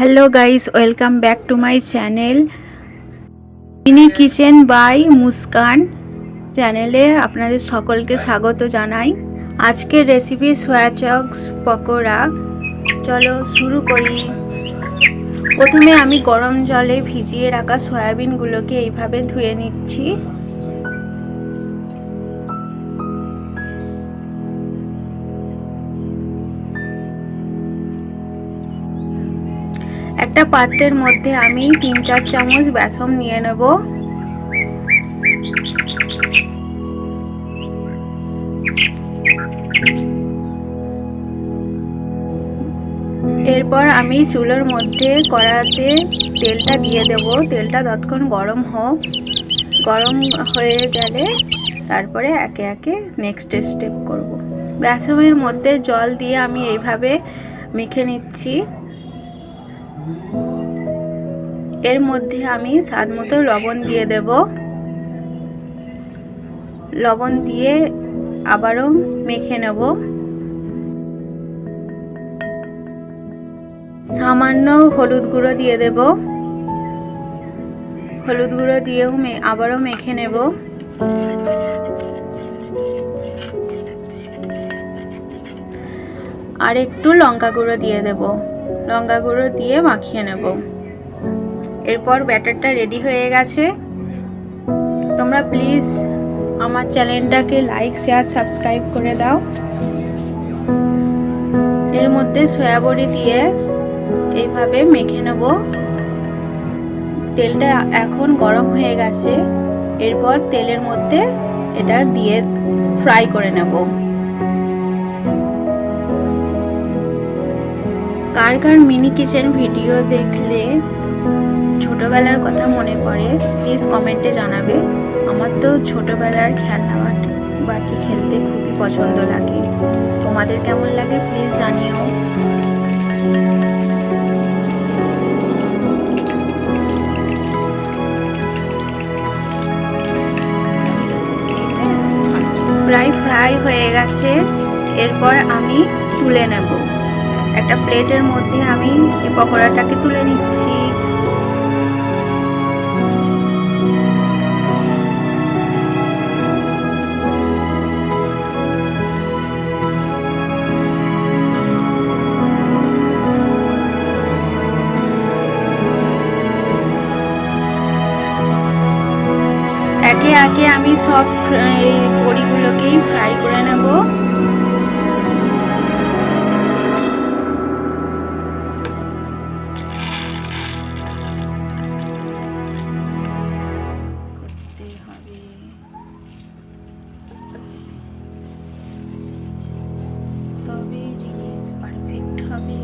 Hello guys, welcome back to my channel mini kitchen by Muskan চ্যানেলে আপনাদের সকলকে স্বাগত জানাই। আজকের রেসিপি সয়া চংস পকোড়া। চলো শুরু করি। প্রথমে আমি গরম জলে ভিজিয়ে রাখা সয়াবিনগুলোকে এইভাবে ধুয়ে নিচ্ছি। একটা পাত্রের মধ্যে আমি 3-4 চামচ বেসন নিয়ে নেব। এরপর আমি চুলোর মধ্যে কড়াতে তেলটা দিয়ে দেব। তেলটা ততক্ষণ গরম হোক। গরম হয়ে গেলে তারপরে একে একে নেক্সট স্টেপ করব। বেসনের মধ্যে জল দিয়ে আমি এইভাবে মেখে নিচ্ছি। এর মধ্যে আমি স্বাদ মতো লবণ দিয়ে দেব। লবণ দিয়ে আবারও মেখে নেব। সামান্য হলুদ গুঁড়ো দিয়ে দেব। হলুদ গুঁড়ো দিয়েও আবারও মেখে নেব। আর একটু লঙ্কা গুঁড়ো দিয়ে দেব। লঙ্কা গুঁড়ো দিয়ে মাখিয়ে নেব। এরপর ব্যাটারটা রেডি হয়ে গেছে। তোমরা প্লিজ আমার চ্যানেলটাকে লাইক, শেয়ার, সাবস্ক্রাইব করে দাও। এর মধ্যে সয়া বড়ি দিয়ে এইভাবে মেখে নেব। তেলটা এখন গরম হয়ে গেছে। এরপর তেলের মধ্যে এটা দিয়ে ফ্রাই করে নেব। কার কার মিনি কিচেন ভিডিও দেখলে ছোটবেলার কথা মনে পড়ে প্লিজ কমেন্টে জানাবে। আমার তো ছোটবেলার খেলনা বাটি খেলতে খুবই পছন্দ লাগে। তোমাদের কেমন লাগে প্লিজ জানিও। প্রায় ফ্রাই হয়ে গেছে। এরপর আমি তুলে নেব। একটা প্লেটের মধ্যে আমি এই পকোড়াটাকে তুলে নিচ্ছি। একে একে আমি সব বড়িগুলোকেই ফ্রাই করে নেব। তবে জিনিস পারফেক্ট হবে।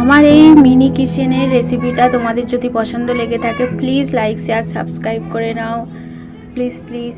আমার এই মিনি কিচেনের রেসিপিটা তোমাদের যদি পছন্দ লেগে থাকে প্লিজ লাইক, শেয়ার, সাবস্ক্রাইব করে নাও। Please please.